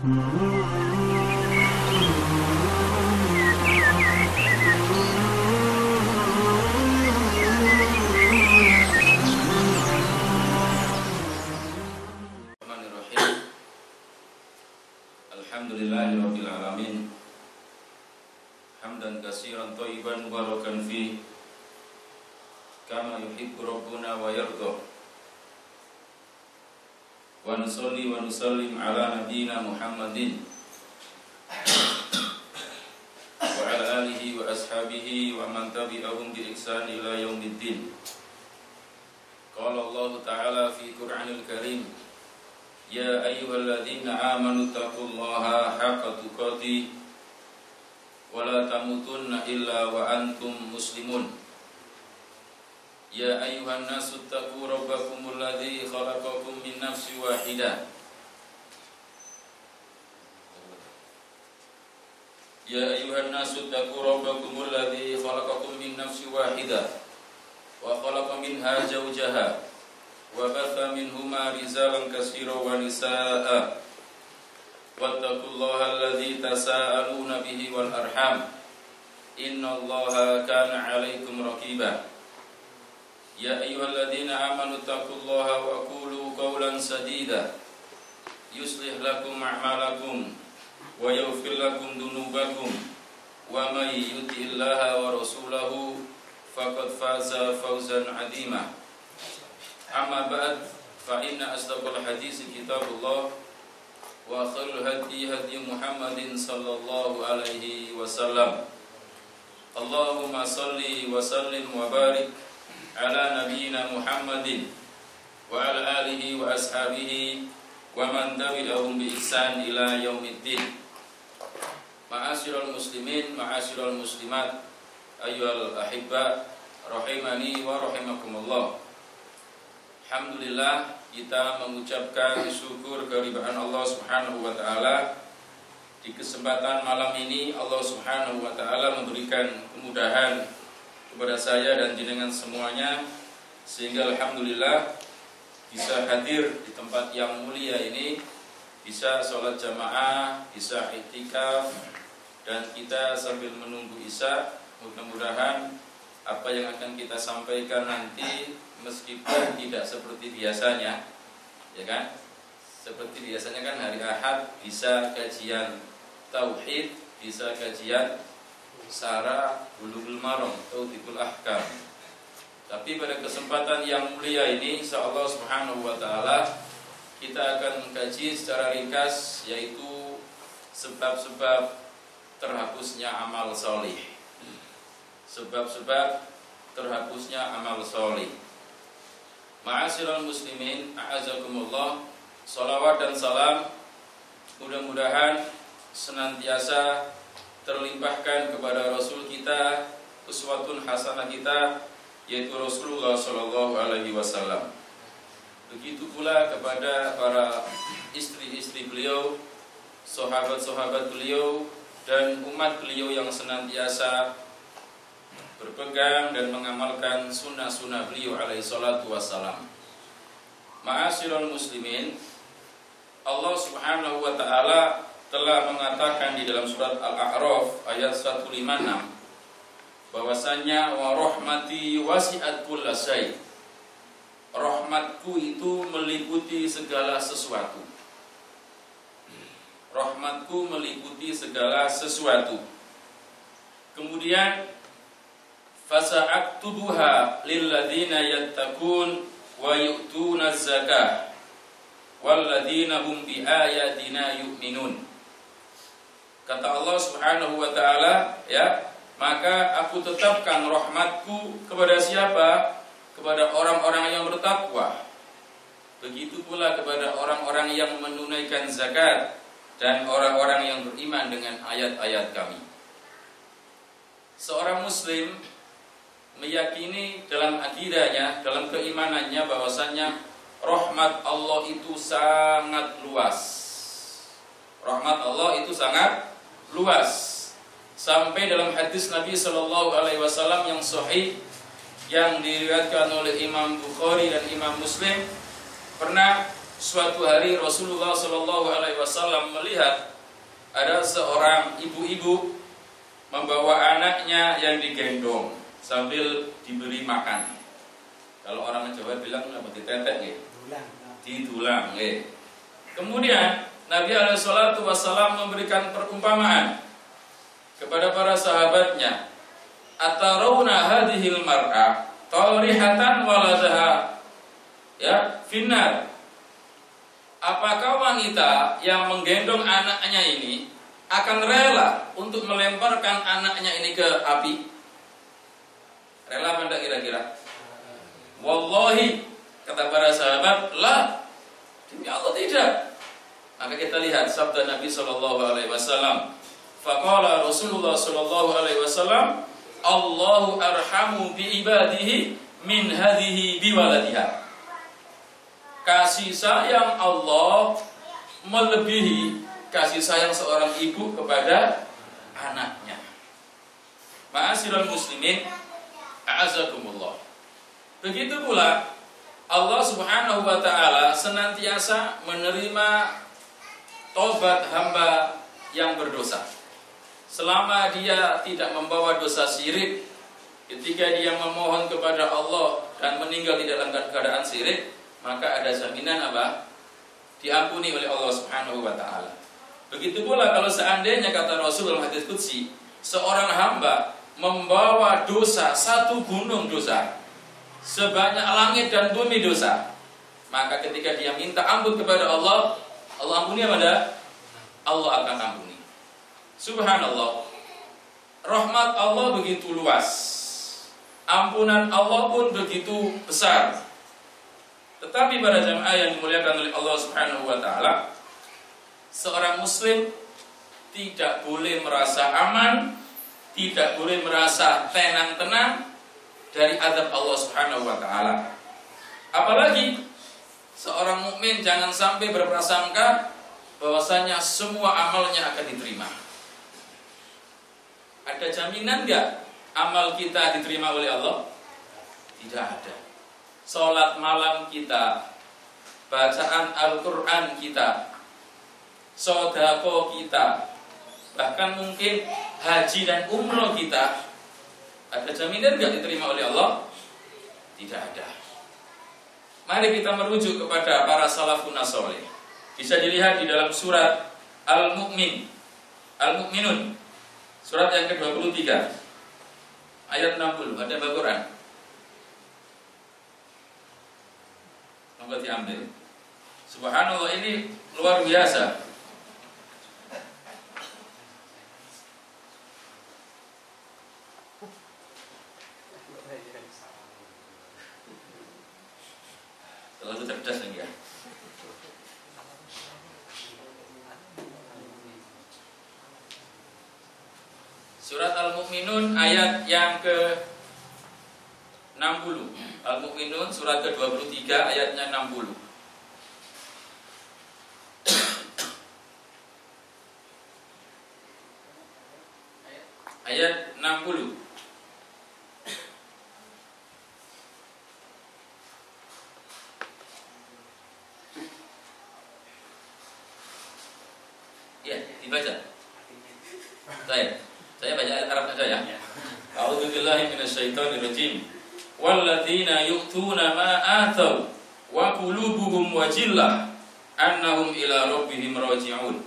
Alhamdulillahirabbil alamin. Hamdan katsiran thayyiban mubarakan fi kama yuhibbu rabbuna wa yarda. Wa nusalli wa nusallim ala nabiyyina Muhammadin wa ala alihi wa ashabihi wa man tabi'ahum bi ihsan ila yaumiddin. Qala Allah Ta'ala fi Qur'anil Karim, ya ayyuhalladzina amanu taqullaha haqqa tuqatih wa la tamutunna illa wa antum muslimun. Ya ayyuhan nasu taqu rabbakumul ladzi khalaqakum min nafsin wahidah. Ya ayyuhan nasu taqu rabbakumul ladzi khalaqakum min nafsin wahidah wa khalaqa minha zawjaha wa batha minhuma rijalan katsiran wa nisaa'a. Wattaqullaha alladzi tasaaluna bihi wal arham. Innallaha kana 'alaikum raqiba. Ya ayyuhalladzina amanu taqullaha wa qulu qawlan sadida yuslih lakum a'malakum wa yaghfir lakum dhunubakum wa may yuti'illaha wa rasulahu faqad faza fawzan 'azima. Amma ba'd, fa inna asdaqal hadits kitabullah wa khairul hadi hadi Muhammadin sallallahu alaihi wasallam. Allahumma salli wa sallim wa barik ala nabiyyina Muhammadin wa ala alihi wa ashabihi wa man tabi'ahum bi ihsan ila yaumiddin. Ma'asyiral muslimin, ma'asyiral muslimat, ayyuhal ahibba rahimani wa rahimakumullah. Alhamdulillah, kita mengucapkan syukur kehadiran Allah Subhanahu wa taala. Di kesempatan malam ini Allah Subhanahu wa taala memberikan kemudahan kepada saya dan jenengan semuanya, sehingga alhamdulillah bisa hadir di tempat yang mulia ini, bisa sholat jamaah, bisa i'tikaf, dan kita sambil menunggu isya. Mudah-mudahan apa yang akan kita sampaikan nanti meskipun tidak seperti biasanya, ya kan? Seperti biasanya kan hari Ahad bisa kajian tauhid, bisa kajian Syarah Bulughul Maram, Tauhidul Ahkam. Tapi pada kesempatan yang mulia ini, insyaallah Subhanahu wa taala, kita akan mengkaji secara ringkas, yaitu sebab-sebab terhapusnya amal solih. Sebab-sebab terhapusnya amal solih. Ma'asyiral muslimin, a'azakumullah, salawat dan salam mudah-mudahan senantiasa terlimpahkan kepada Rasul kita, uswatun hasanah kita, yaitu Rasulullah Sallallahu Alaihi Wasallam. Begitu pula kepada para istri-istri beliau, sahabat-sahabat beliau, dan umat beliau yang senantiasa berpegang dan mengamalkan sunnah-sunnah beliau alaihi salatu wassalam. Ma'asyiral muslimin, Allah Subhanahu wa ta'ala telah mengatakan di dalam surat Al-A'raf ayat 156 bahwasanya wa rahmati wasi'at kulla syai'. Rahmatku itu meliputi segala sesuatu. Rahmatku meliputi segala sesuatu. Kemudian fasa'aktubuha lilladzina yattaqun wa yu'tuna zakah walladzina hum bi ayatina yu'minun. Kata Allah Subhanahu wa taala, ya, maka aku tetapkan rahmatku kepada siapa? Kepada orang-orang yang bertakwa. Begitu pula kepada orang-orang yang menunaikan zakat dan orang-orang yang beriman dengan ayat-ayat kami. Seorang muslim meyakini dalam akidahnya, dalam keimanannya, bahwasannya rahmat Allah itu sangat luas. Rahmat Allah itu sangat luas. Sampai dalam hadis Nabi Shallallahu Alaihi Wasallam yang sahih, yang diriwayatkan oleh Imam Bukhari dan Imam Muslim, pernah suatu hari Rasulullah Shallallahu Alaihi Wasallam melihat ada seorang ibu-ibu membawa anaknya yang digendong sambil diberi makan. Kalau orang Jawa bilang apa, ditetek ya? Didulang ya. Kemudian Nabi Alaihissalam memberikan perumpamaan kepada para sahabatnya. Atarawna hadhil mar'ah tarihatan waladaha ya finnar. Apakah wanita yang menggendong anaknya ini akan rela untuk melemparkan anaknya ini ke api? Rela apa enggak kira-kira? Wallahi, kata para sahabat, la, demi Allah tidak. Maka kita lihat sabda Nabi SAW. Faqala Rasulullah SAW, Allahu arhamu bi ibadihi min hadhihi biwaladiha. Kasih sayang Allah melebihi kasih sayang seorang ibu kepada anaknya. Ma'asyiral muslimin, a'azakumullah. Begitu pula Allah Subhanahu wa taala senantiasa menerima tobat hamba yang berdosa. Selama dia tidak membawa dosa syirik, ketika dia memohon kepada Allah dan meninggal di dalam keadaan syirik, maka ada jaminan apa? Diampuni oleh Allah Subhanahu wa taala. Begitu pula kalau seandainya, kata Rasul dalam hadis qudsi, seorang hamba membawa dosa satu gunung dosa, sebanyak langit dan bumi dosa, maka ketika dia minta ampun kepada Allah, Allah ampuni apa enggak? Allah akan ampuni. Subhanallah. Rahmat Allah begitu luas, ampunan Allah pun begitu besar. Tetapi pada jamaah yang dimuliakan oleh Allah Subhanahu wa taala, seorang muslim tidak boleh merasa aman, tidak boleh merasa tenang-tenang dari azab Allah Subhanahu wa taala. Apalagi seorang mukmin jangan sampai berprasangka bahwasanya semua amalnya akan diterima. Ada jaminan enggak amal kita diterima oleh Allah? Tidak ada. Salat malam kita, bacaan Al-Quran kita, sedekah kita, bahkan mungkin haji dan umroh kita, ada jaminan enggak diterima oleh Allah? Tidak ada. Mari kita merujuk kepada para salafun saleh. Bisa dilihat di dalam surat Al-Mu'minun, surat yang ke-23 ayat 60. Ada Al-Quran. Maka diambil. Subhanallah, ini luar biasa. Terlalu cerdas nih ya. Surat Al-Mu'minun ayat yang ke-60. Al-Mu'minun surat ke-23 ayatnya 60. Ayat 60. Ya, dibaca. Saya baca ayat Arab saja ya. A'udzubillahi minasyaitonirrajim. Walladzina yu'tuna ma atau wa qulubuhum wajillah annahum ila rabbihim raji'un.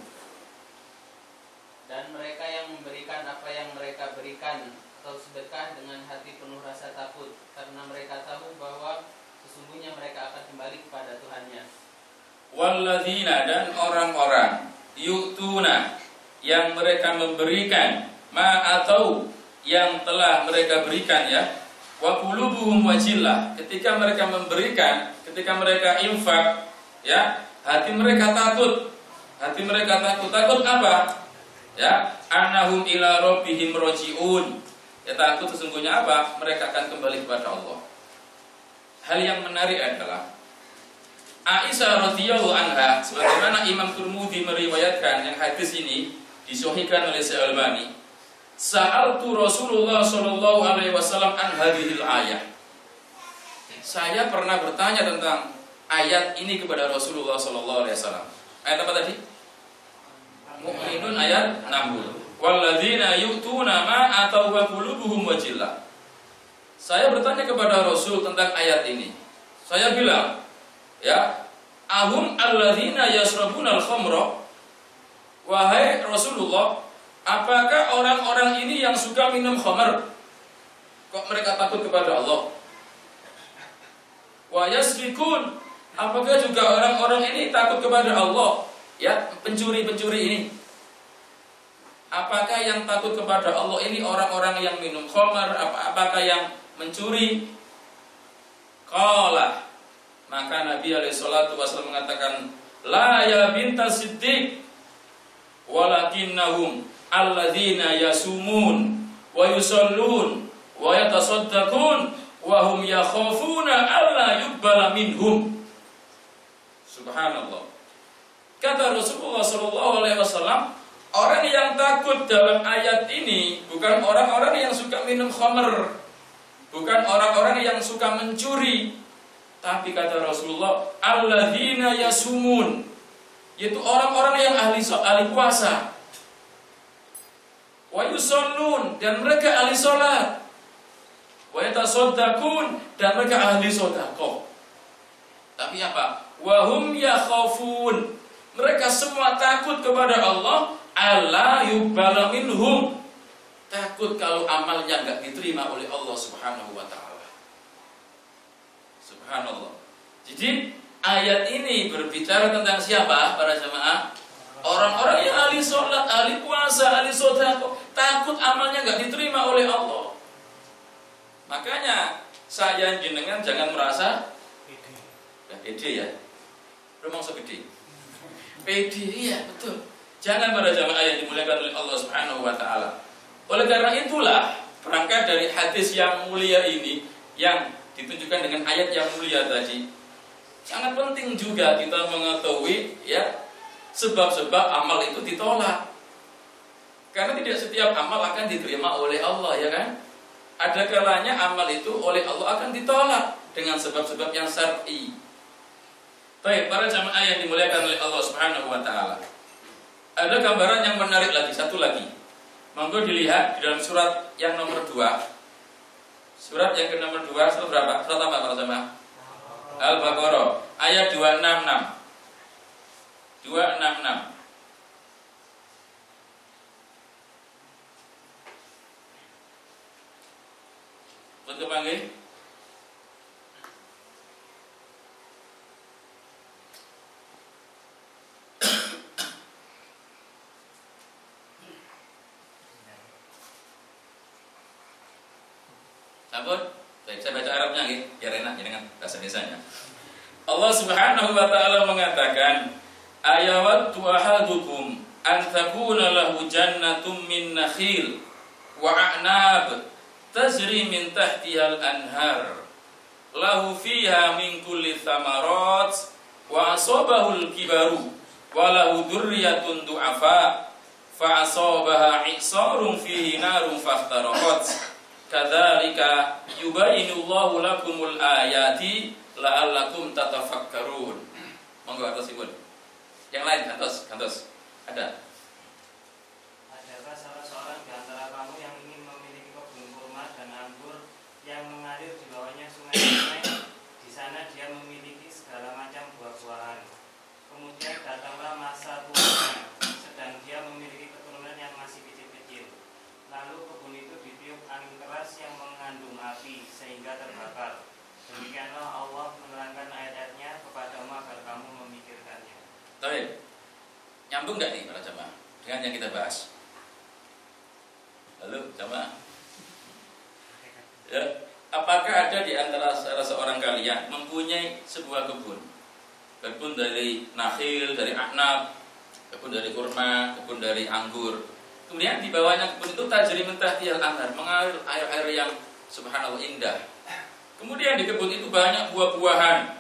Dan mereka yang memberikan apa yang mereka berikan atau sedekah dengan hati penuh rasa takut, karena mereka tahu bahwa sesungguhnya mereka akan kembali kepada Tuhannya. Walladzina, dan orang-orang yu'tuna, yang mereka memberikan, ma atau yang telah mereka berikan ya, wa qulubuhum wajillah, ketika mereka memberikan, ketika mereka infak ya, hati mereka takut. Hati mereka takut apa? Ya, annahum ila rabbihim raji'un. Ya, takut sesungguhnya apa? Mereka akan kembali kepada Allah. Hal yang menarik adalah Aisyah radhiyallahu anha, sebagaimana Imam Tirmidzi meriwayatkan yang hadis ini disahihkan oleh Syekh Albani, sa'altu Rasulullah sallallahu alaihi wasallam an hadhil ayah. Saya pernah bertanya tentang ayat ini kepada Rasulullah sallallahu alaihi wasallam. Ayat apa tadi? Mu'minun ayat 60. Walladzina yu'tuna ma ataw wa qulubuhum wajillah. Saya bertanya kepada Rasul tentang ayat ini. Saya bilang, ya, ahum alladzina yasrabuna al-khamra. Wahai Rasulullah, apakah orang-orang ini yang suka minum khamar? Kok mereka takut kepada Allah? Wa yasrikun, apakah juga orang-orang ini takut kepada Allah? Ya, pencuri-pencuri ini. Apakah yang takut kepada Allah ini orang-orang yang minum khamar? Apakah yang mencuri? Qala, maka Nabi alaihi salatu wasallam mengatakan, la ya binta Siddiq, walakinnahum alladzina yasumun wa yusallun wa yatasaddaqun wa hum yakhafuna alla yuqbala minhum. Subhanallah. Kata Rasulullah sallallahu alaihi wasallam, orang yang takut dalam ayat ini bukan orang-orang yang suka minum khamr, bukan orang-orang yang suka mencuri, tapi kata Rasulullah, alladzina yasumun, yaitu orang-orang yang ahli puasa, wa yusallun, dan mereka ahli salat, wa yatasaddaqun, dan mereka ahli sedekah. Tapi apa? Wa hum yakhafun, mereka semua takut kepada Allah, alla yuqbala minhum, takut kalau amalnya enggak diterima oleh Allah Subhanahu wa taala. Subhanallah. Jadi ayat ini berbicara tentang siapa para jemaah? Orang-orang yang ahli sholat, ahli puasa, ahli sedekah, takut amalnya nggak diterima oleh Allah. Makanya saya jenengan jangan merasa pede ya. Rumong segede. Pede, iya betul. Jangan pada jemaah yang dimuliakan oleh Allah Subhanahu wa taala. Oleh karena itulah berangkat dari hadis yang mulia ini yang ditunjukkan dengan ayat yang mulia tadi, sangat penting juga kita mengetahui ya sebab-sebab amal itu ditolak. Karena tidak setiap amal akan diterima oleh Allah, ya kan? Ada kalanya amal itu oleh Allah akan ditolak dengan sebab-sebab yang syar'i. Baik, para jamaah yang dimuliakan oleh Allah Subhanahu wa taala. Ada gambaran yang menarik lagi, satu lagi. Monggo dilihat di dalam surat yang nomor 2. Surat yang ke nomor 2, surat berapa? Surat apa para jamaah? Al-Baqarah ayat 266. 266. Betul panggil? Sampun? Baik, saya baca Arabnya nggih, biar enak dengan bahasa Indonesianya. Allah Subhanahu wa taala mengatakan, ayawattu ahadukum an takuna lahu jannatum min nakhil wa a'nab tajri min tahtiha al-anhar lahu fiha min kulli thamarat wa asabahu al-kibaru wa lahu dhurriyyatun du'afa fa asabaha i'sarun fihi narun fahtaraqat kadzalika yubayyinullahu lakumul ayati la'allakum tatafakkarun. Monggo atas Ibu. Yang lain atas. Ada. Adakah salah seorang di antara kamu yang ingin memiliki kebun kurma dan anggur yang mengalir di bawahnya sungai-sungai? Di sana dia memiliki segala macam buah-buahan. Kemudian datanglah masa tuanya, sedang dia memiliki keturunan yang masih kecil-kecil. Lalu kebun itu ditiup angin keras yang mengandung api sehingga terbakar. Demikianlah Allah menerangkan ayat-ayatnya kepadamu agar kamu memikirkannya. Baik. Nyambung nggak nih para jamaah dengan yang kita bahas? Halo jamaah. Ya, apakah ada di antara salah seorang kalian mempunyai sebuah kebun? Kebun dari nakhil, dari a'nab, kebun dari kurma, kebun dari anggur. Kemudian di bawahnya kebun itu tajri min tahtihal anhar, mengalir air-air yang subhanallah indah. Kemudian di kebun itu banyak buah-buahan.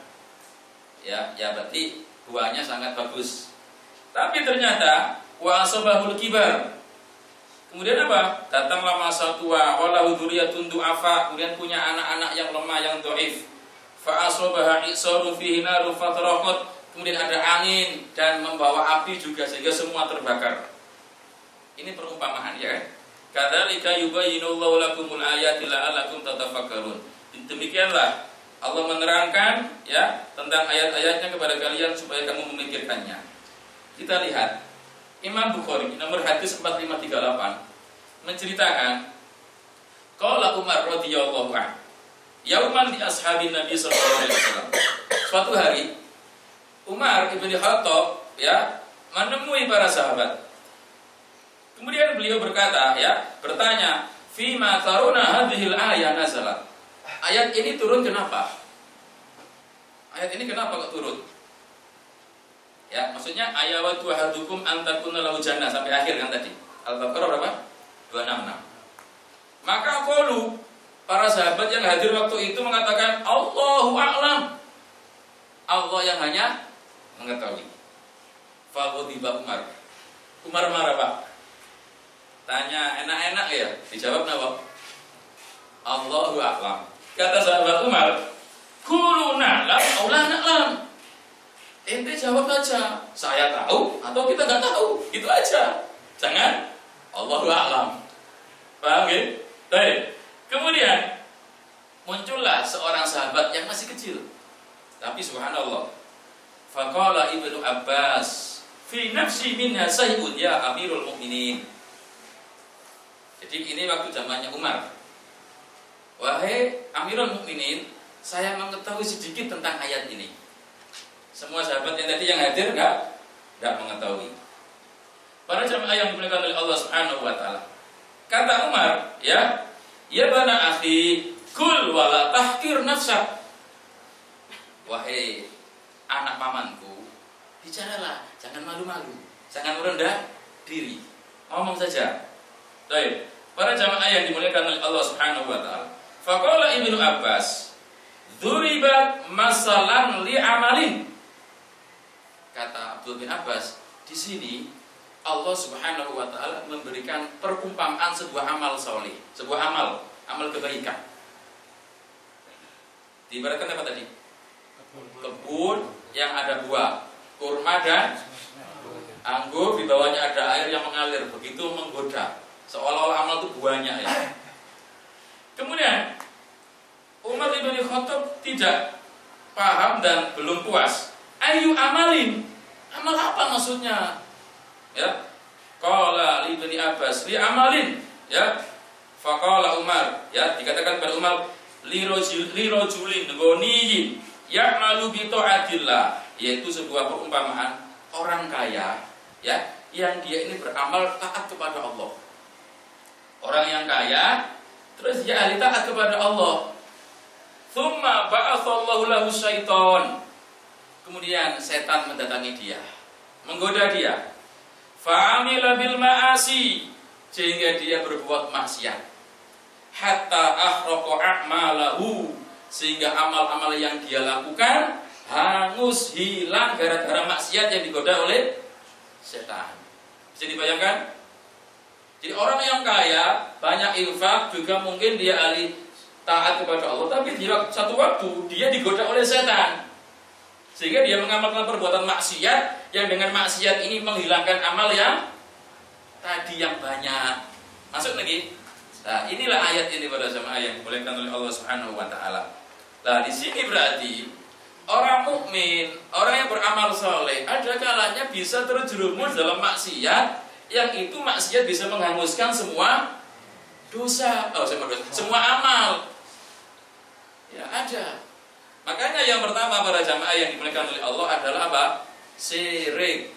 Ya berarti buahnya sangat bagus. Tapi ternyata wa asabahul kibar. Kemudian apa? Datanglah masa tua, walahu dzurriyyatun du'afa, kemudian punya anak-anak yang lemah, yang dhaif. fa asabaha isarun fihi narun fataraqat, kemudian ada angin dan membawa api juga sehingga semua terbakar. Ini perumpamaan ya kan? Kadzalika yubayyinullahu lakumul ayati la'allakum tatafakkarun. Demikianlah Allah menerangkan ya tentang ayat-ayatnya kepada kalian supaya kamu memikirkannya. Kita lihat Imam Bukhari nomor hadis 4538 menceritakan qala Umar radhiyallahu anhu yauman li ashabin Nabi sallallahu alaihi wasallam. Suatu hari Umar ibn Khattab ya menemui para sahabat. Kemudian beliau berkata ya, bertanya, "Fi ma taruna hadhil ayat nazalat?" Ayat ini turun kenapa? Ayat ini kenapa kok turun? Ya, maksudnya ayawatu ahadukum an takuna lahu jannah sampai akhir kan tadi. Al-Baqarah berapa? 266. Maka qalu, para sahabat yang hadir waktu itu mengatakan, "Allahu a'lam." Allah yang hanya mengetahui. Fa ghadiba Umar. Umar marah, Pak. Tanya enak-enak ya, dijawab apa? Allahu a'lam. Kata sahabat Umar, "Qulu na'lam aw la na'lam." Ente jawab aja, saya tahu atau kita nggak tahu, itu aja. Jangan Allahu a'lam. Paham ya? Baik. Kemudian muncullah seorang sahabat yang masih kecil. Tapi subhanallah. Faqala Ibnu Abbas, "Fi nafsi minha sayun ya Amirul Mukminin." Jadi ini waktu zamannya Umar. "Wahai Amirul Mukminin, saya mengetahui sedikit tentang ayat ini." Semua sahabat yang tadi yang hadir enggak mengetahui. Para jamaah yang dimuliakan oleh Allah Subhanahu wa taala. Kata Umar, ya bana akhi, kul wala tahkir nafsak. Wahai anak pamanku, bicaralah, jangan malu-malu, jangan merendah diri. Ngomong saja. Baik. Para jamaah yang dimuliakan oleh Allah Subhanahu wa taala. Faqala Ibnu Abbas, "Dzuribat masalan li amalin." Kata Abdul bin Abbas, di sini Allah Subhanahu wa taala memberikan perumpamaan sebuah amal saleh, sebuah amal kebaikan. Diibaratkan apa tadi? Kebun yang ada buah, kurma dan anggur, di bawahnya ada air yang mengalir, begitu menggoda. Seolah-olah amal itu buahnya ya. Kemudian Umar bin Khattab tidak paham dan belum puas. Ayu amalin, amal apa maksudnya? Ya, qala li Ibnu Abbas li amalin, ya. Faqala Umar, ya, dikatakan pada Umar li rajulin ghaniyin ya'malu bi ta'atillah, yaitu sebuah perumpamaan orang kaya, ya, yang dia ini beramal taat kepada Allah. Orang yang kaya terus dia ahli taat kepada Allah. Tsumma ba'atsallahu lahu syaitan. Kemudian setan mendatangi dia, menggoda dia. Fa'amila bil ma'asi, sehingga dia berbuat maksiat. Hatta akhraqa a'malahu, sehingga amal-amal yang dia lakukan hangus, hilang gara-gara maksiat yang digoda oleh setan. Bisa dibayangkan? Jadi orang yang kaya, banyak infak, juga mungkin dia ahli taat kepada Allah, tapi di satu waktu dia digoda oleh setan, sehingga dia mengamalkan perbuatan maksiat yang dengan maksiat ini menghilangkan amal yang tadi yang banyak. Masuk lagi. Nah, inilah ayat ini pada jamaah yang dimuliakan oleh Allah Subhanahu wa taala. Nah, di sini berarti orang mukmin, orang yang beramal soleh, ada kalanya bisa terjerumus dalam maksiat, yang itu maksiat bisa menghanguskan semua dosa, semua amal. Ya ada. Makanya yang pertama para jamaah yang dimuliakan oleh Allah adalah apa? Syirik.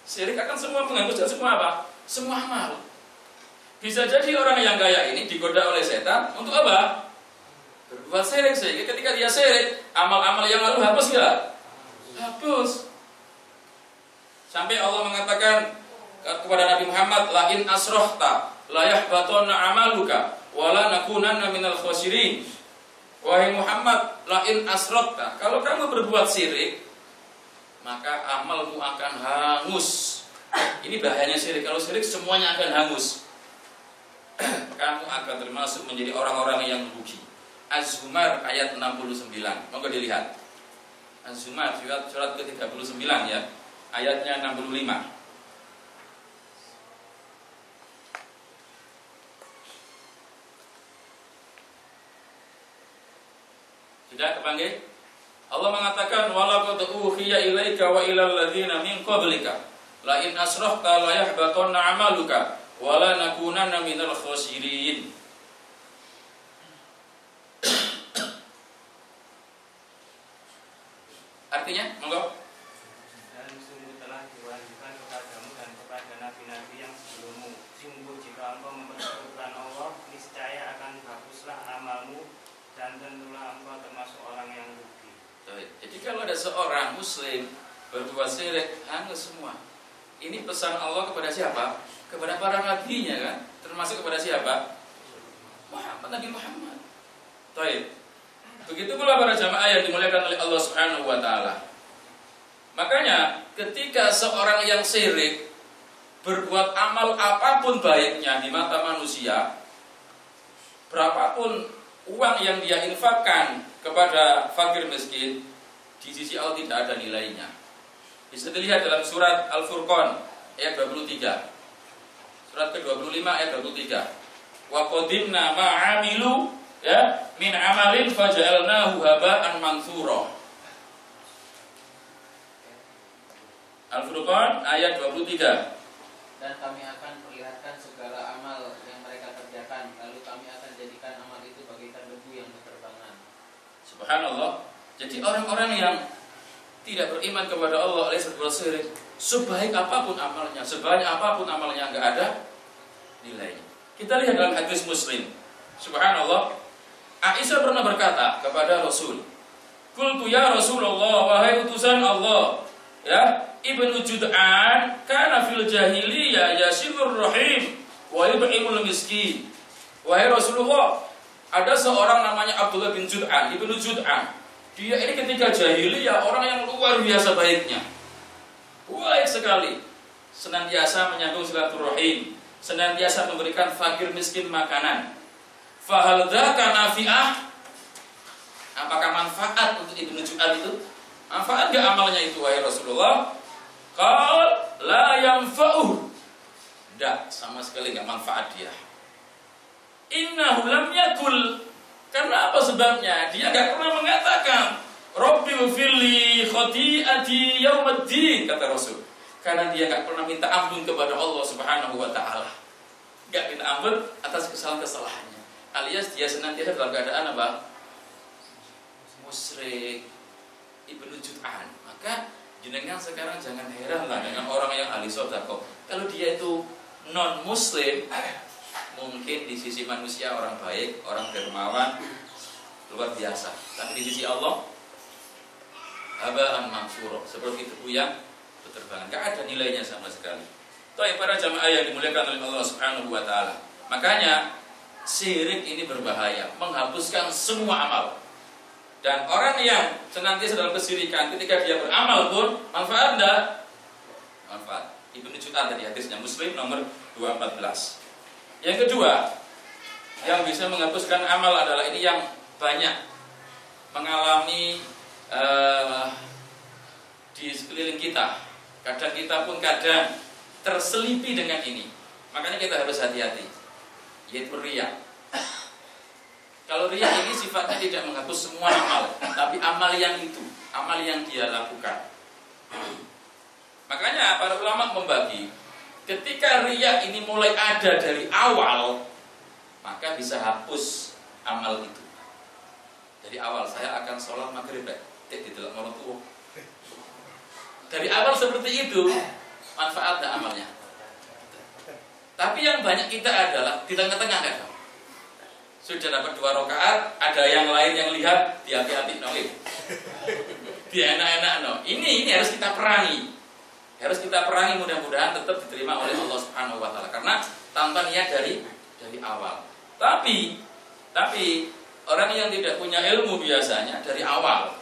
Syirik akan semua menghanguskan semua apa? Semua amal. Bisa jadi orang yang kaya ini digoda oleh setan untuk apa? Berbuat syirik, sehingga ketika dia syirik, amal-amal yang lalu hapus enggak? Hapus. Sampai Allah mengatakan kepada Nabi Muhammad, "La in asrohta la yahbatanna amaluka wa la nakunanna minal khasirin." Wahai Muhammad, la in asrohta, kalau kamu berbuat syirik, maka amalmu akan hangus. Ini bahayanya syirik. Kalau syirik semuanya akan hangus. Kamu akan termasuk menjadi orang-orang yang rugi. Az-Zumar ayat 69. Monggo dilihat. Az-Zumar surat ke-39 ya. Ayatnya 65. Sudah kepanggil? Allah mengatakan walaqad uhiya ilaika wa ilal ladzina min qablika la in asrafta la yahbatanna 'amaluka wa la nakunanna minal khasirin. Artinya, monggo. Dan sungguh telah diwahyukan kepadamu dan kepada nabi-nabi yang sebelummu. Sungguh jika engkau mempersekutukan Allah, niscaya akan hapuslah amalmu dan tentulah engkau termasuk orang yang rugi. Jadi kalau ada seorang muslim berbuat syirik, hangus semua. Ini pesan Allah kepada siapa? Kepada para nabinya kan? Termasuk kepada siapa? Nabi Muhammad. Baik. Begitu pula para jamaah yang dimuliakan oleh Allah Subhanahu wa taala. Makanya ketika seorang yang syirik berbuat amal apapun baiknya di mata manusia, berapapun uang yang dia infakkan kepada fakir miskin, di sisi Allah tidak ada nilainya. Bisa dilihat dalam surat Al-Furqan ayat 23. Surat ke-25 ayat 23. Wa qadimna ma'amilu ya min amalin faja'alnahu haba'an mansura. Al-Furqan ayat 23. Dan kami akan perlihatkan segala amal yang mereka kerjakan, lalu kami akan jadikan amal itu bagaikan debu yang berterbangan. Subhanallah. Jadi orang-orang yang tidak beriman kepada Allah alias berbuat syirik, sebaik apapun amalnya, sebanyak apapun amalnya, enggak ada nilainya. Kita lihat dalam hadis Muslim. Subhanallah. Aisyah pernah berkata kepada Rasul, "Qultu ya Rasulullah, wahai utusan Allah, ya, Ibnu Jud'an kana fil jahiliyah yasilur rahim wa yut'imul miskin." Wahai Rasulullah, ada seorang namanya Abdullah bin Jud'an, Ibnu Jud'an. Dia ini ketika jahiliyah orang yang luar biasa baiknya. Baik sekali. Senantiasa menyambung silaturahim, senantiasa memberikan fakir miskin makanan. Fahal dzaka nafi'ah? Apakah manfaat untuk Ibnu Jud'an itu? Manfaat enggak amalnya itu wahai Rasulullah? Qal la yanfa'u. Enggak, sama sekali enggak manfaat dia. Innahu lam yakul. Karena apa sebabnya? Dia enggak pernah mengatakan Rabbi ufirli khati'ati yaumaddin, kata Rasul. Karena dia enggak pernah minta ampun kepada Allah Subhanahu wa taala. Enggak minta ampun atas kesalahan-kesalahannya. Alias dia senantiasa dalam keadaan apa? Musyrik. Ibnu Jud'an. Maka jenengan sekarang jangan heranlah dengan orang yang ahli sedekah. Kalau dia itu non muslim, mungkin di sisi manusia orang baik, orang dermawan, luar biasa. Tapi di sisi Allah, haba'an mansura, seperti debu yang berterbangan, gak ada nilainya sama sekali. Tapi para jamaah yang dimuliakan oleh Allah Subhanahu wa taala. Makanya syirik ini berbahaya, menghapuskan semua amal. Dan orang yang senantiasa dalam kesyirikan, ketika dia beramal pun manfaat enggak? Manfaat. Ibnu Jud'an tadi hadisnya Muslim nomor 214. Yang kedua, yang bisa menghapuskan amal adalah ini yang banyak mengalami di sekeliling kita. Kadang kita pun kadang terselipi dengan ini. Makanya kita harus hati-hati. Yaitu riya. Kalau riya ini sifatnya tidak menghapus semua amal, tapi amal yang itu, amal yang dia lakukan. Makanya para ulama membagi, ketika riya ini mulai ada dari awal, maka bisa hapus amal itu. Dari awal saya akan sholat maghrib, tidak mau tuh. Dari awal seperti itu, manfaat dan amalnya. Tapi yang banyak kita adalah di tengah-tengah kan. Sudah dapat 2 rakaat, ada yang lain yang lihat, di hati-hati no, di enak-enak no. Ini harus kita perangi. Harus kita perangi, mudah-mudahan tetap diterima oleh Allah Subhanahu wa taala. Karena tanpa niat dari awal. Tapi orang yang tidak punya ilmu biasanya dari awal.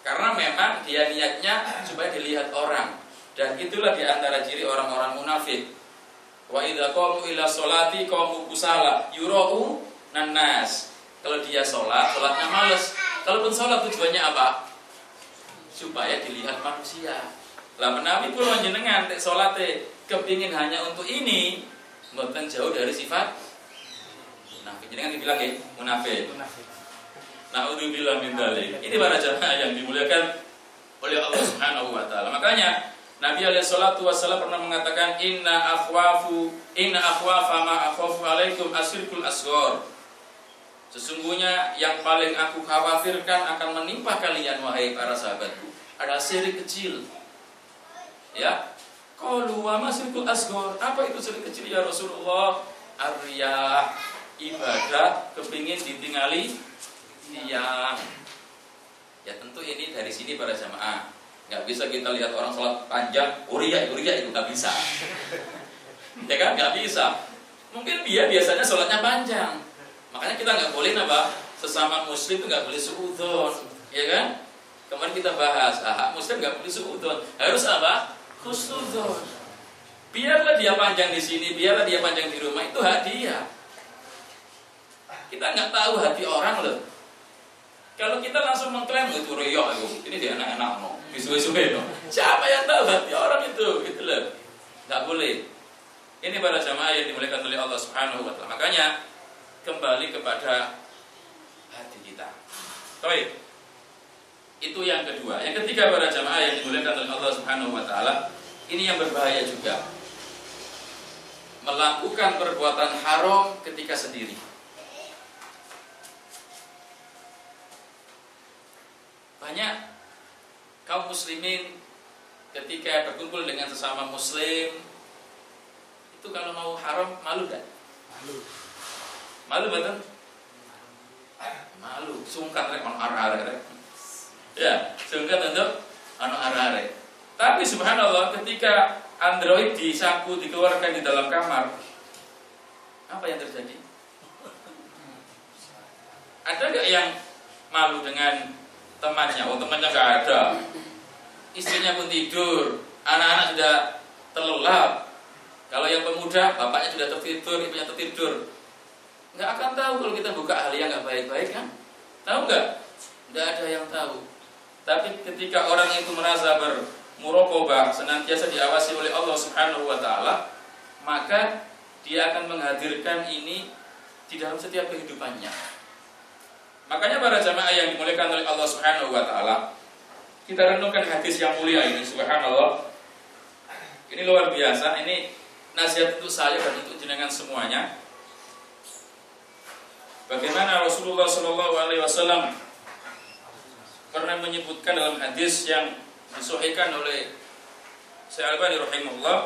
Karena memang dia niatnya supaya dilihat orang. Dan itulah di antara ciri orang-orang munafik. Wa idza qamu ila sholati qamu kusala yura'u nas. Kalau dia sholatnya males. Kalaupun sholat tujuannya apa? Supaya dilihat manusia. Lah menawi kula jenengan tek salate kepingin hanya untuk ini, mboten jauh dari sifat munafik. Jenengan dibilang ya, munafik. Na'udzubillah min dzalik. Ini para jamaah yang dimuliakan oleh Allah Subhanahu wa taala. Makanya Nabi alaihi salatu wasallam pernah mengatakan inna akhwafa ma akhafu alaikum asyirkul asghar. Sesungguhnya yang paling aku khawatirkan akan menimpa kalian wahai para sahabatku adalah syirik kecil. Ya. Qalu wa ma syirkul asghar? Apa itu syirik kecil ya Rasulullah? Ar-riya, ibadah kepingin ditinggali tiang. Ya tentu ini dari sini para jamaah. Nggak bisa kita lihat orang sholat panjang, uriya itu nggak bisa. Ya kan, nggak bisa. Mungkin dia biasanya sholatnya panjang. Makanya kita nggak boleh apa? Sesama muslim itu nggak boleh suudzon, ya kan? Kemarin kita bahas, muslim nggak boleh suudzon. Harus apa? Husnudzon. Biarlah dia panjang di sini, biarlah dia panjang di rumah, itu hak dia. Kita nggak tahu hati orang loh. Kalau kita langsung mengklaim itu riya itu, ini dia enak-enak no, isu-isu no. Siapa yang tahu hati orang itu, gitu loh. Nggak boleh. Ini para jamaah yang dimuliakan oleh Allah Subhanahu wa taala. Makanya kembali kepada hati kita. Baik. Itu yang kedua. Yang ketiga para jamaah yang dimuliakan oleh Allah Subhanahu wa taala, ini yang berbahaya juga. Melakukan perbuatan haram ketika sendiri. Banyak kaum muslimin ketika berkumpul dengan sesama muslim itu kalau mau haram malu kan? Malu betul? Malu, sungkan rek on arare. Ya, sungkan untuk on arare. Tapi subhanallah ketika Android disapu dikeluarkan di dalam kamar, apa yang terjadi? Ada gak yang malu dengan temannya? Oh temannya gak ada, istrinya pun tidur, anak-anak sudah terlelap. Kalau yang pemuda, bapaknya sudah tertidur, ibunya tertidur. Nggak akan tahu kalau kita buka hal yang nggak baik-baik kan? Tahu nggak? Nggak ada yang tahu. Tapi ketika orang itu merasa bermuraqabah, senantiasa diawasi oleh Allah Subhanahu wa taala, maka dia akan menghadirkan ini di dalam setiap kehidupannya. Makanya para jamaah yang dimuliakan oleh Allah Subhanahu wa taala, kita renungkan hadis yang mulia ini, subhanallah. Ini luar biasa, ini nasihat untuk saya dan untuk jenengan semuanya. Bagaimana Rasulullah SAW pernah menyebutkan dalam hadis yang disahihkan oleh Syekh Al-Albani rahimahullah,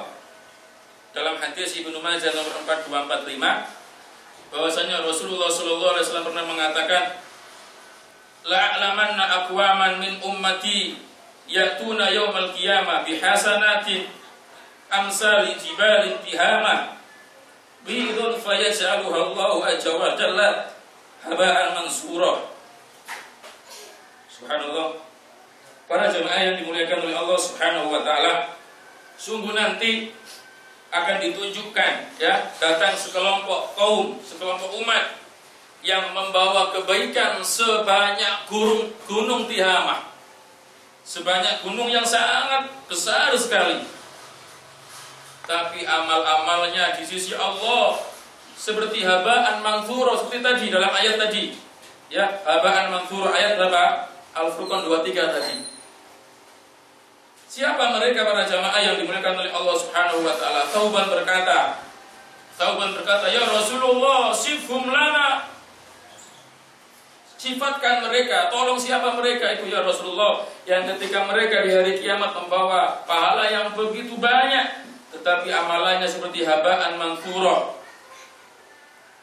dalam hadis Ibnu Majah nomor 4245, bahwasanya Rasulullah SAW pernah mengatakan, la'lamanna aqwaman min ummati ya'tuna yaumal qiyamah bihasanatin amsali jibalin tihamah bidun fayaj'aluha Allahu azza wa jalla haba'an mansura. Subhanallah. Para jemaah yang dimuliakan oleh Allah Subhanahu wa taala, sungguh nanti akan ditunjukkan ya, datang sekelompok kaum, sekelompok umat yang membawa kebaikan sebanyak gunung Tihamah, sebanyak gunung yang sangat besar sekali. Tapi amal-amalnya di sisi Allah seperti haba'an manthura, seperti tadi dalam ayat tadi. Ya, haba'an manthura ayat berapa? Al-Furqan 23 tadi. Siapa mereka para jamaah yang dimuliakan oleh Allah Subhanahu wa taala? Thauban berkata, "Ya Rasulullah, sifhum lana." Sifatkan mereka, tolong siapa mereka itu ya Rasulullah, yang ketika mereka di hari kiamat membawa pahala yang begitu banyak, tetapi amalannya seperti haba'an manthura.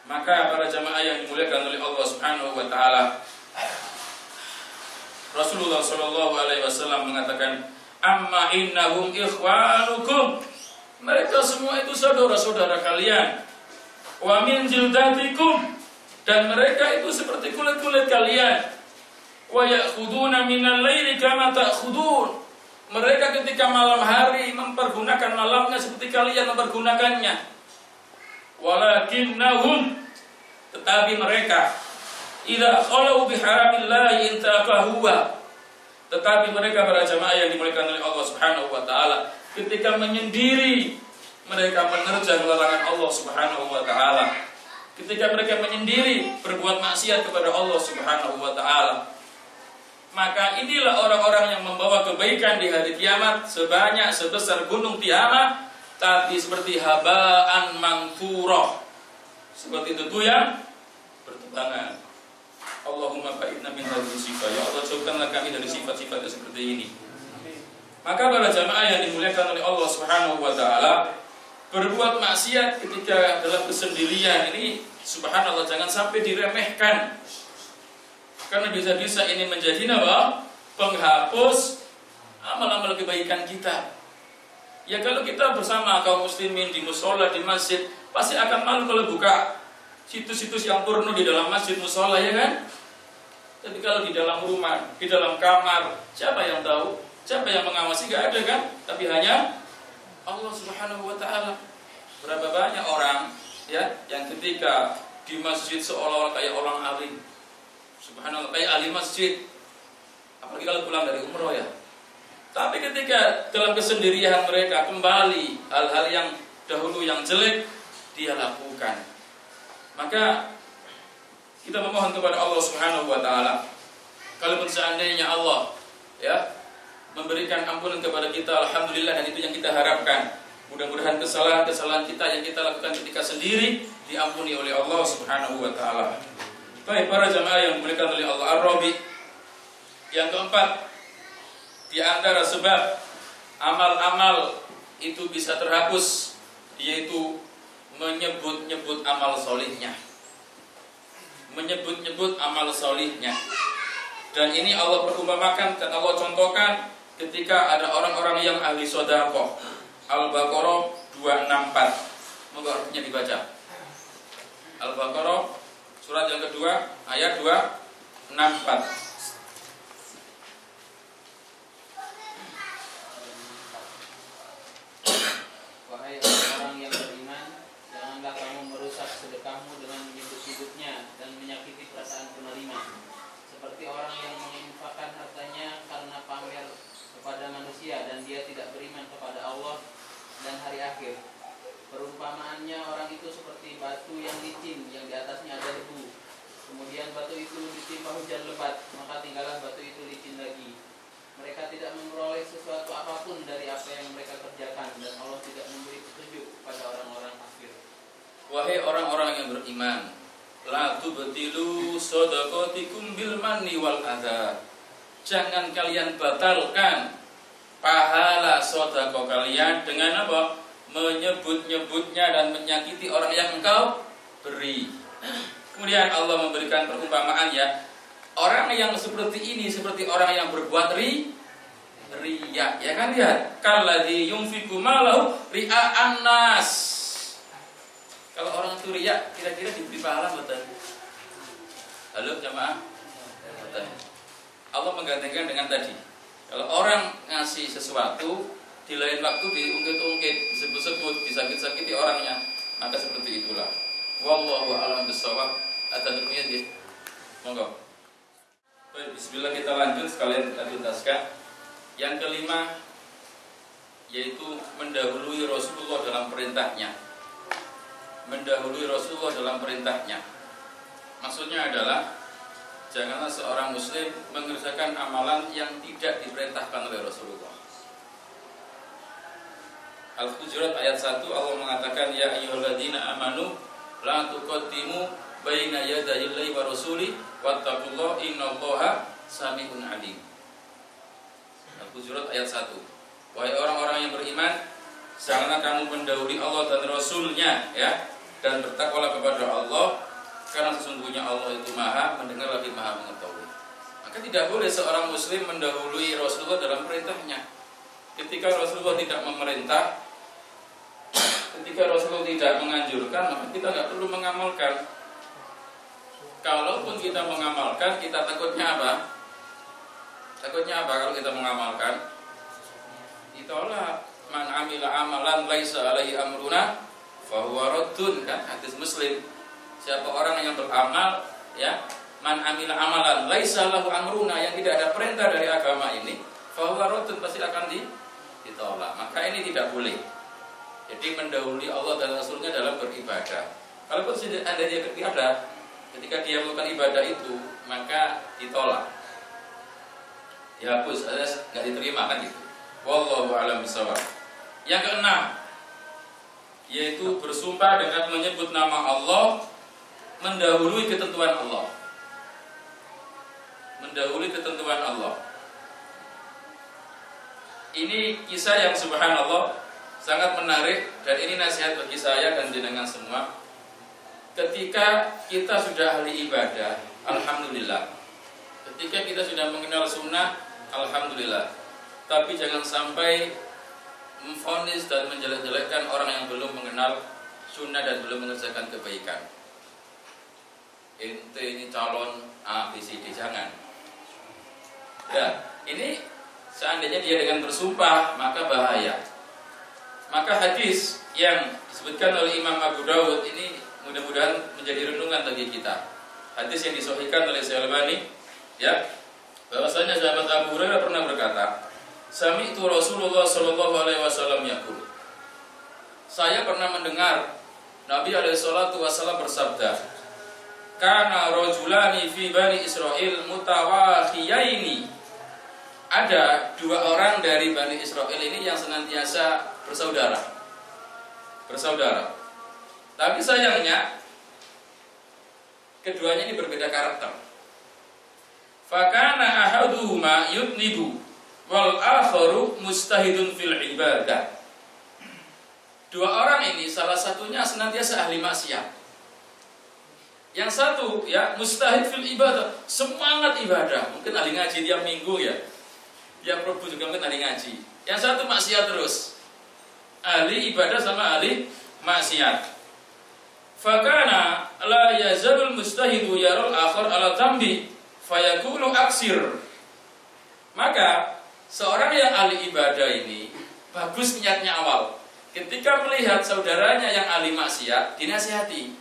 Maka para jamaah yang dimuliakan oleh Allah Subhanahu wa taala, Rasulullah sallallahu alaihi wasallam mengatakan, "Amma innahum ikhwanukum." Mereka semua itu saudara-saudara kalian. "Wa min jildatikum." Dan mereka itu seperti kulit-kulit kalian. "Wa ya'khuduna minal laili kama ta'khudun." Mereka ketika malam hari mempergunakan malamnya seperti kalian mempergunakannya. "Walakinnahum," tetapi mereka idza khalu biharamillahi intaqahuwa. Tetapi mereka para jamaah yang dimuliakan oleh Allah Subhanahu wa taala, ketika menyendiri mereka menerjang larangan Allah Subhanahu wa taala. Ketika mereka menyendiri berbuat maksiat kepada Allah Subhanahu wa taala, maka inilah orang-orang yang membawa kebaikan di hari kiamat sebanyak sebesar gunung Tihamah, tapi seperti habaan manthurah, seperti debu yang bertebangan. Allahumma fa'inna min hadhihi sifat. Ya Allah, jauhkanlah kami dari sifat-sifat yang seperti ini. Maka para jamaah yang dimuliakan oleh Allah Subhanahu wa taala, berbuat maksiat ketika dalam kesendirian ini, subhanallah, jangan sampai diremehkan. Karena bisa-bisa ini menjadi penghapus amal-amal kebaikan kita. Ya kalau kita bersama kaum muslimin di musola, di masjid, pasti akan malu kalau buka situs-situs yang porno di dalam masjid musola, ya kan? Tapi kalau di dalam rumah, di dalam kamar, siapa yang tahu? Siapa yang mengawasi? Gak ada kan? Tapi hanya Allah Subhanahu wa taala. Berapa banyak orang ya yang ketika di masjid seolah-olah kayak orang alim. Subhanallah, kayak ahli masjid. Apalagi kalau pulang dari umroh ya. Tapi ketika dalam kesendirian mereka kembali hal-hal yang dahulu yang jelek dia lakukan. Maka kita memohon kepada Allah Subhanahu wa taala, kalaupun seandainya Allah ya memberikan ampunan kepada kita, alhamdulillah, dan itu yang kita harapkan. Mudah-mudahan kesalahan-kesalahan kita yang kita lakukan ketika sendiri diampuni oleh Allah Subhanahu wa taala. Baik para jamaah yang dimuliakan oleh Allah, Ar-Rabi. Yang keempat, di antara sebab amal-amal itu bisa terhapus, yaitu menyebut-nyebut amal solihnya. Menyebut-nyebut amal solihnya. Dan ini Allah perumpamakan dan Allah contohkan ketika ada orang-orang yang ahli sedekah. Al-Baqarah 264. Moga artinya dibaca. Al-Baqarah surat yang kedua ayat 264. Wahai orang-orang yang beriman, janganlah kamu merusak sedekahmu dengan menyebut-nyebutnya dan menyakiti perasaan penerima, seperti orang yang menginfakkan hartanya karena pamer kepada manusia dan dia tidak beriman kepada Allah dan hari akhir. Perumpamaannya orang itu seperti batu yang licin yang di atasnya ada debu. Kemudian batu itu ditimpa hujan lebat, maka tinggallah batu itu licin lagi. Mereka tidak memperoleh sesuatu apapun dari apa yang mereka kerjakan, dan Allah tidak memberi petunjuk pada orang-orang kafir. Wahai orang-orang yang beriman, la tubtilu shadaqatikum bil manni wal adza. Jangan kalian batalkan pahala sedekah kalian dengan apa? Menyebut-nyebutnya dan menyakiti orang yang engkau beri. Kemudian Allah memberikan perumpamaan ya, orang yang seperti ini seperti orang yang berbuat riya, ya kan ya? Kalladzi yunfiqu malahu ria'an nas. Kalau orang itu riya, kira-kira diberi pahala betul? Halo jamaah? Betul. Allah menggantikan dengan tadi. Kalau orang ngasih sesuatu, di lain waktu diungkit-ungkit, disebut-sebut, disakit-sakiti orangnya, maka seperti itulah. Wallahu a'lam bishawab. Ada dunia dia. Monggo. Baik, bismillah, kita lanjut sekalian kita tuntaskan. Yang kelima yaitu mendahului Rasulullah dalam perintahnya. Mendahului Rasulullah dalam perintahnya. Maksudnya adalah janganlah seorang muslim mengerjakan amalan yang tidak diperintahkan oleh Rasulullah. Al-Hujurat ayat 1 Allah mengatakan ya ayyuhalladzina amanu la tuqaddimu baina yadayillahi wa rasuli wattaqullaha innallaha sami'un alim. Al-Hujurat ayat 1. Wahai orang-orang yang beriman, janganlah kamu mendahului Allah dan Rasulnya ya, dan bertakwalah kepada Allah, karena sesungguhnya Allah itu maha mendengar lagi maha mengetahui. Maka tidak boleh seorang muslim mendahului Rasulullah dalam perintahnya. Ketika Rasulullah tidak memerintah, ketika Rasulullah tidak menganjurkan, maka kita tidak perlu mengamalkan. Kalaupun kita mengamalkan, kita takutnya apa? Takutnya apa kalau kita mengamalkan? Itulah man amila amalan laisa alaihi amruna fahuwa raddun, kan hadis Muslim. Siapa orang yang beramal ya man amila amalan laisa lahu amruna, yang tidak ada perintah dari agama ini, fa huwa raddun, pasti akan ditolak. Maka ini tidak boleh. Jadi mendahului Allah dan Rasulnya dalam beribadah. Kalaupun ada dia beribadah, ketika dia melakukan ibadah itu, maka ditolak, dihapus, alias nggak diterima kan gitu. Wallahu a'lam bishawab. Yang keenam, yaitu bersumpah dengan menyebut nama Allah mendahului ketentuan Allah. Mendahului ketentuan Allah. Ini kisah yang subhanallah sangat menarik, dan ini nasihat bagi saya dan jenengan semua. Ketika kita sudah ahli ibadah, alhamdulillah. Ketika kita sudah mengenal sunnah, alhamdulillah. Tapi jangan sampai memvonis dan menjelek-jelekkan orang yang belum mengenal sunnah dan belum mengerjakan kebaikan. Ente ini calon A, B, C, D, jangan. Ya, ini seandainya dia dengan bersumpah, maka bahaya. Maka hadis yang disebutkan oleh Imam Abu Dawud ini mudah-mudahan menjadi renungan bagi kita. Hadis yang disahihkan oleh Syalbani, ya, bahwasanya sahabat Abu Hurairah pernah berkata, sami'tu Rasulullah sallallahu alaihi wasallam yaqul. Saya pernah mendengar Nabi alaihi salatu wasallam bersabda, kana rajulani fi bani Israil mutawakhiyaini. Ada dua orang dari Bani Israel ini yang senantiasa bersaudara. Tapi sayangnya keduanya ini berbeda karakter. Fakana ahaduhuma yudnibu wal akharu mustahidun fil ibadah. Dua orang ini salah satunya senantiasa ahli maksiat. Yang satu ya mustahid fil ibadah, semangat ibadah, mungkin ahli ngaji tiap minggu ya. Yang Prabu juga mungkin ahli ngaji. Yang satu maksiat terus. Ahli ibadah sama ahli maksiat. Fakana la yazalul mustahidu yarul akhar ala tambi fayakulu aksir. Maka seorang yang ahli ibadah ini bagus niatnya awal. Ketika melihat saudaranya yang ahli maksiat, dinasihati.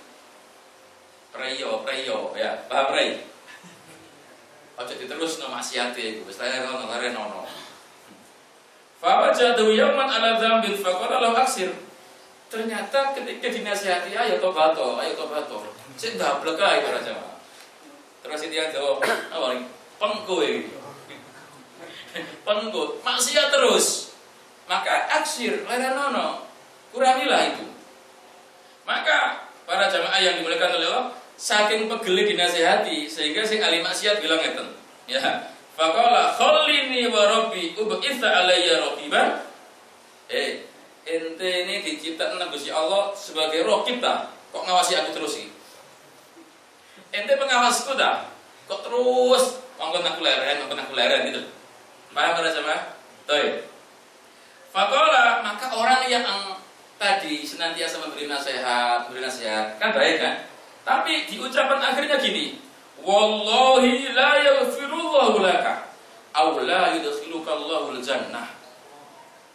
Preyo ya, paham rey? Ojo diterus no maksiate iku, wis lare ono. Fa wajadu yawman ala dzambin faqala lahu aksir. Ternyata ketika dinasihati ayo tobato. Sik ndablek ae para jamaah. Terus dia jawab, apa iki? Pengko iki. Pengko, maksiat terus. Maka aksir, lare ono. Kurangilah itu. Maka para jamaah yang dimuliakan oleh Allah, saking pegele dinasihati sehingga sing ahli maksiat bilang ngeten. Ya, faqala khallini wa rabbi ub'itha alayya raqiban. Ente ini diciptakan Gusti Allah sebagai raqib ta? Kok ngawasi aku terus iki? Ente pengawasku ta? Kok terus ngongkon aku leren gitu. Paham para jamaah? Baik. Faqala, maka orang yang tadi senantiasa memberi nasihat, kan baik kan? Tapi di ucapan akhirnya gini, wallahi la yaghfirullahu laka aw la yudkhiluka Allahul jannah.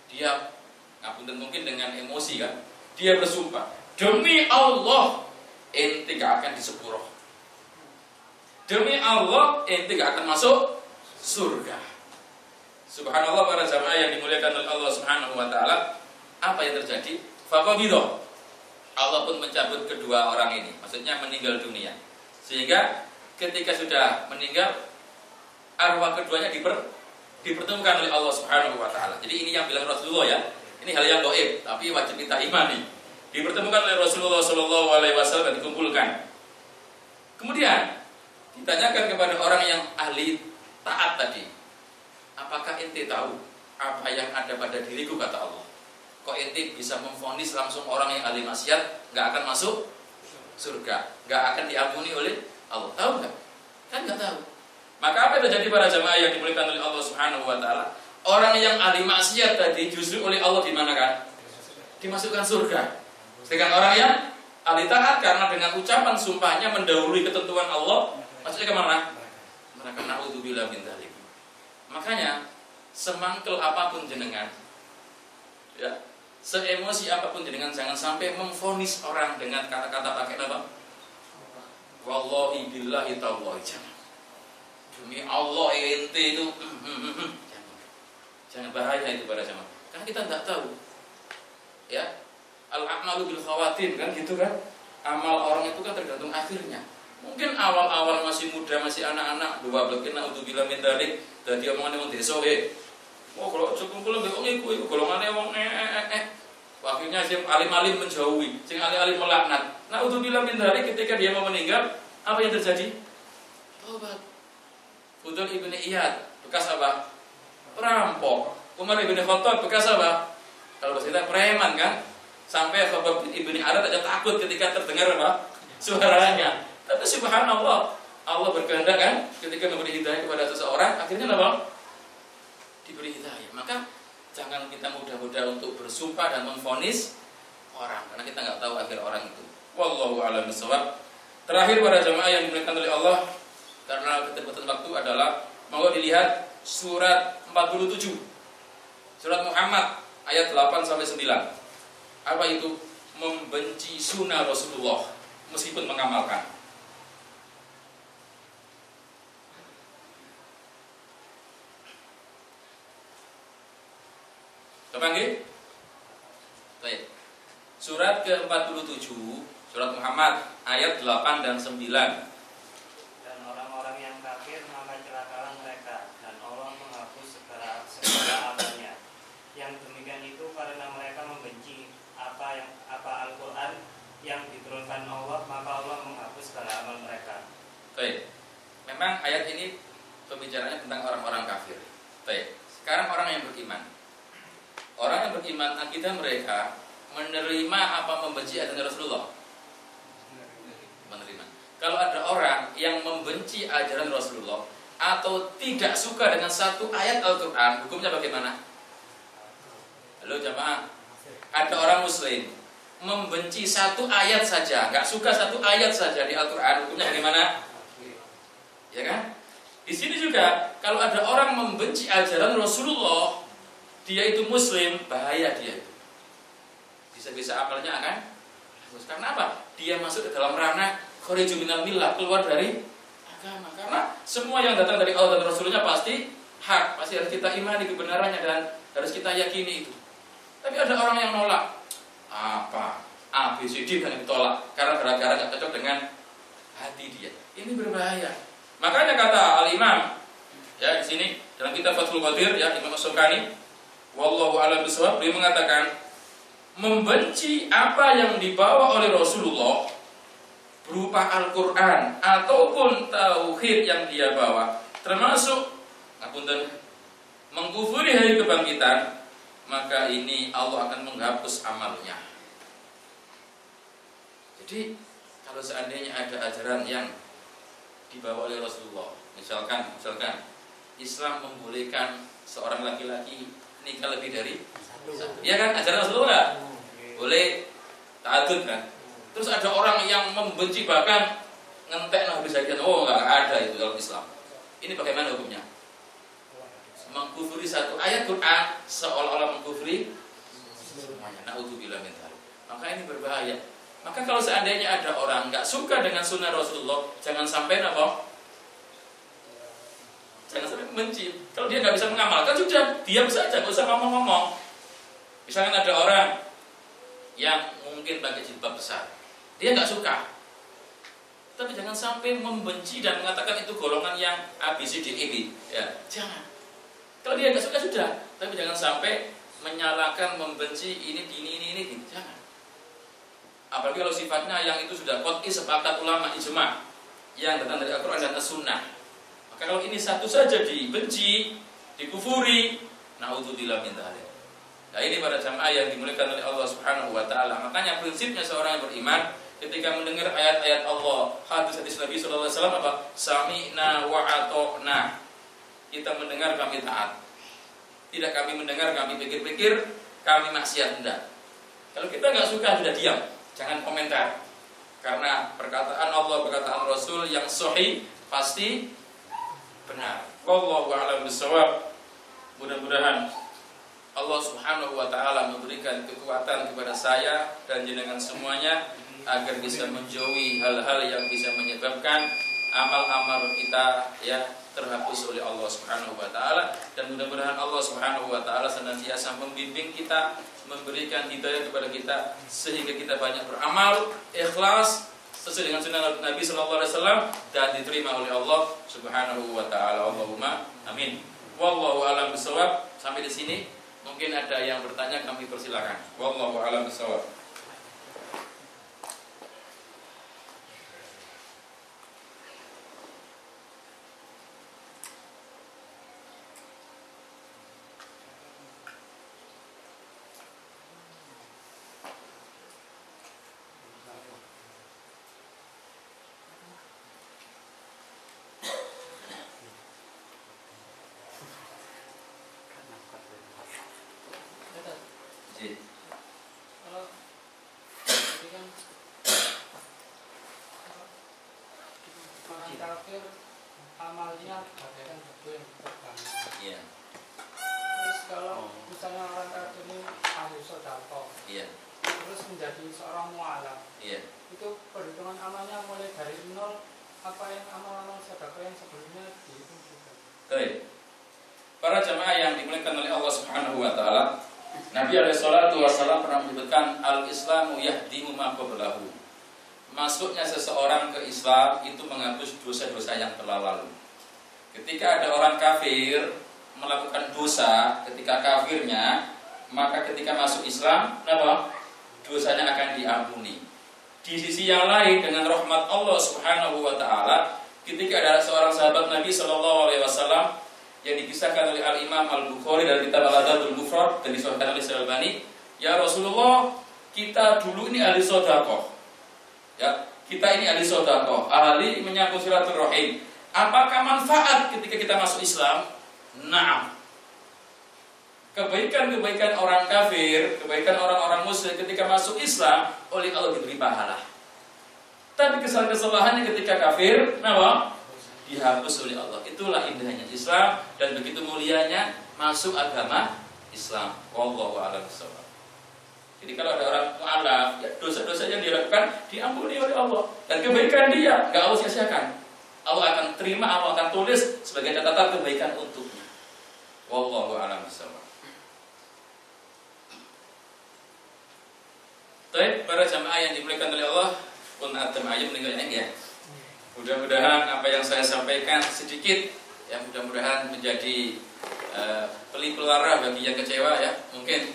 Dia ngapunten mungkin dengan emosi kan. Dia bersumpah, demi Allah ente gak akan disepuro. Demi Allah ente gak akan masuk surga. Subhanallah para jamaah yang dimuliakan oleh Allah Subhanahu wa taala. Apa yang terjadi? Faqabidah. Allah pun mencabut kedua orang ini, maksudnya meninggal dunia. Sehingga ketika sudah meninggal, arwah keduanya dipertemukan oleh Allah Subhanahu wa taala. Jadi ini yang bilang Rasulullah ya. Ini hal yang gaib, tapi wajib kita imani. Dipertemukan oleh Rasulullah sallallahu alaihi wasallam dan dikumpulkan. Kemudian ditanyakan kepada orang yang ahli taat tadi, apakah ente tahu apa yang ada pada diriku, kata Allah. Kok ente bisa memvonis langsung orang yang ahli maksiat nggak akan masuk surga, nggak akan diampuni oleh Allah? Tahu nggak? Kan nggak tahu. Maka apa yang terjadi para jamaah yang dimuliakan oleh Allah Subhanahu wa taala? Orang yang ahli maksiat tadi justru oleh Allah dimanakan? Dimasukkan surga. Sedangkan orang yang ahli taat karena dengan ucapan sumpahnya mendahului ketentuan Allah, maksudnya kemana? Mereka naudzubillah min dzalik. Makanya semangkel apapun jenengan, ya, seemosi apapun jenengan, jangan sampai memvonis orang dengan kata-kata pakai apa? Wallahi billahi tallahi, jangan. Demi Allah ente itu jangan bahaya itu pada zaman. Karena kita tidak tahu. Ya. Al-a'malu bil khawatim kan gitu kan. Amal orang itu kan tergantung akhirnya. Mungkin awal-awal masih muda, masih anak-anak, dua blekin naudzubillah min dzalik, dadi omongane wong desa nggih. Oh, kalau kumpul mbek wong iku golongane wong akhirnya sing alim-alim menjauhi, sing alim-alim melaknat. Naudzubillah min dzalik, ketika dia mau meninggal, apa yang terjadi? Tobat. Fudail ibn Iyad, bekas apa? Perampok. Umar ibn Khattab, bekas apa? Kalau bahasa kita preman kan? Sampai Khabbab ibn Arad aja takut ketika terdengar apa? Suaranya. Tapi subhanallah, Allah berkehendak kan ketika memberi hidayah kepada seseorang, akhirnya apa? Diberi hidayah. Maka jangan kita mudah-mudah untuk bersumpah dan memvonis orang, karena kita nggak tahu akhir orang itu. Wallahu a'lam bishawab. Terakhir para jamaah yang dimuliakan oleh Allah, karena keterbatasan waktu adalah mau dilihat surat 47. Surat Muhammad ayat 8 sampai 9. Apa itu? Membenci sunnah Rasulullah meskipun mengamalkan. Terpanggil? Baik. Surat ke-47, surat Muhammad ayat 8 dan 9. Dan orang-orang yang kafir maka celakalah mereka, dan Allah menghapus segala amalnya. Yang demikian itu karena mereka membenci apa Al-Quran yang diturunkan Allah, maka Allah menghapus segala amal mereka. Baik. Memang ayat ini pembicaraannya tentang orang-orang kafir. Baik. Sekarang orang yang beriman. Orang yang beriman, akidah mereka menerima apa membenci ajaran Rasulullah? Menerima. Kalau ada orang yang membenci ajaran Rasulullah atau tidak suka dengan satu ayat Al-Quran, hukumnya bagaimana? Halo jamaah, ada orang muslim membenci satu ayat saja, nggak suka satu ayat saja di Al-Quran, hukumnya bagaimana? Ya kan? Di sini juga kalau ada orang membenci ajaran Rasulullah, dia itu muslim, bahaya dia itu. Bisa-bisa amalnya kan? Karena apa? Dia masuk ke dalam ranah khariju minal millah, keluar dari agama. Karena semua yang datang dari Allah dan Rasulnya pasti hak, pasti harus kita imani kebenarannya dan harus kita yakini itu. Tapi ada orang yang nolak. Apa? A, B, C, D yang ditolak karena gara-gara gak cocok dengan hati dia. Ini berbahaya. Makanya kata Al-Imam ya di sini dalam kitab Fathul Qadir ya, Imam As-Sukani, wallahu a'lam bishawab, dia mengatakan membenci apa yang dibawa oleh Rasulullah berupa Al-Quran ataupun tauhid yang dia bawa, termasuk ngapunten mengkufuri hari kebangkitan, maka ini Allah akan menghapus amalnya. Jadi kalau seandainya ada ajaran yang dibawa oleh Rasulullah, misalkan Islam membolehkan seorang laki-laki nikah lebih dari satu, ya kan, ajaran Rasulullah boleh ta'adud kan. Terus ada orang yang membenci bahkan ngentek habis aja, oh nggak ada itu dalam Islam. Ini bagaimana hukumnya? Mengkufuri satu ayat Quran seolah-olah mengkufuri semuanya. Naudzubillah min dzalik. Maka ini berbahaya. Maka kalau seandainya ada orang nggak suka dengan sunnah Rasulullah, jangan sampai apa? Jangan sampai membenci. Kalau dia nggak bisa mengamalkan, sudah diam saja, nggak usah ngomong-ngomong. Misalkan ada orang yang mungkin pakai jilbab besar, dia nggak suka, tapi jangan sampai membenci dan mengatakan itu golongan yang A, B, C, D, E, ya, jangan. Kalau dia nggak suka sudah, tapi jangan sampai menyalahkan, membenci ini, gitu. Jangan. Apalagi kalau sifatnya yang itu sudah qat'i, sepakat ulama ijma yang datang dari Al-Quran dan As-Sunnah. Maka kalau ini satu saja dibenci, dikufuri, naudzubillah min dzalik. Nah ini para jamaah yang dimuliakan oleh Allah Subhanahu wa taala. Makanya prinsipnya seorang yang beriman ketika mendengar ayat-ayat Allah, hadis-hadis Nabi sallallahu alaihi wasallam apa? Sami'na wa ata'na. Kita mendengar, kami taat. Tidak kami mendengar, kami pikir-pikir, kami maksiat, enggak. Kalau kita enggak suka sudah diam, jangan komentar. Karena perkataan Allah, perkataan Rasul yang sahih pasti benar. Wallahu a'lam bishawab. Mudah-mudahan Allah Subhanahu wa taala memberikan kekuatan kepada saya dan jenengan semuanya agar bisa menjauhi hal-hal yang bisa menyebabkan amal-amal kita ya terhapus oleh Allah Subhanahu wa taala, dan mudah-mudahan Allah Subhanahu wa taala senantiasa membimbing kita, memberikan hidayah kepada kita sehingga kita banyak beramal ikhlas sesuai dengan sunnah Nabi sallallahu alaihi wasallam dan diterima oleh Allah Subhanahu wa taala. Allahumma amin. Wallahu a'lam bishawab. Sampai di sini mungkin ada yang bertanya, kami persilakan. Wallahu a'lam bishawab. Kalau tadi kan orang kafir amalnya bagaikan debu yang terbang. Iya. Terus kalau misalnya orang kafir ini ahli sedekah, Iya. terus menjadi seorang mualaf, Iya. itu perhitungan amalnya mulai dari nol, apa yang amal-amal sedekah yang sebelumnya dihitung juga. Baik. Para jamaah yang dimuliakan oleh Allah Subhanahu wa taala, Nabi alaihi salatu wasallam pernah menyebutkan al-Islamu yahdimu ma qablahu. Masuknya seseorang ke Islam itu menghapus dosa-dosa yang telah lalu. Ketika ada orang kafir melakukan dosa ketika kafirnya, maka ketika masuk Islam, apa? Dosanya akan diampuni. Di sisi yang lain, dengan rahmat Allah Subhanahu wa taala, ketika ada seorang sahabat Nabi sallallahu alaihi wasallam yang dikisahkan oleh Al-Imam Al-Bukhari dari kitab Al-Adabul Mufrad dan disahihkan oleh Syekh Al-Albani, ya Rasulullah, kita dulu ini ahli sedekah. Ya, kita ini ahli sedekah, ahli menyambung silaturahim. Apakah manfaat ketika kita masuk Islam? Naam. Kebaikan-kebaikan orang kafir, kebaikan orang-orang muslim ketika masuk Islam oleh Allah diberi pahala. Tapi kesalahan-kesalahannya ketika kafir, kenapa? Dihapus oleh Allah. Itulah indahnya Islam dan begitu mulianya masuk agama Islam. Wallahu a'lam bishawab. Jadi kalau ada orang mu'alaf, ya dosa-dosa yang dilakukan diampuni oleh Allah, dan kebaikan dia enggak Allah sia-siakan. Allah akan terima, Allah akan tulis sebagai catatan kebaikan untuknya. Wallahu a'lam bishawab. Baik, para jamaah yang dimuliakan oleh Allah, pun adem ayam meninggalnya ya. Mudah-mudahan apa yang saya sampaikan sedikit, yang mudah-mudahan menjadi pelipelara bagi yang kecewa ya. Mungkin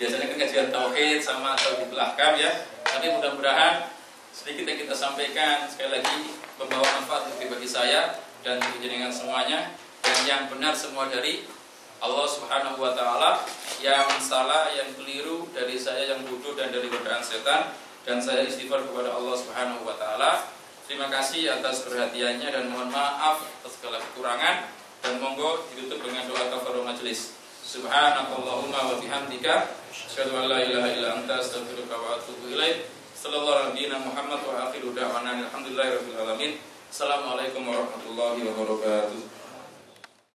biasanya kan kajian tauhid sama tauhidul ahkam ya. Tapi mudah-mudahan sedikit yang kita sampaikan sekali lagi membawa manfaat bagi saya dan jenengan semuanya, dan yang benar semua dari Allah Subhanahu wa taala, yang salah, yang keliru dari saya yang bodoh dan dari godaan setan, dan saya istighfar kepada Allah Subhanahu wa taala. Terima kasih atas perhatiannya dan mohon maaf atas segala kekurangan, dan monggo ditutup dengan doa kafaratul majelis. Subhanakallahumma wa bihamdika asyhadu an la ilaha illa anta astaghfiruka wa atubu ilaik. Sallallahu alaihi Muhammad wa akhiru da'wana alhamdulillahirabbil alamin. Assalamualaikum warahmatullahi wabarakatuh.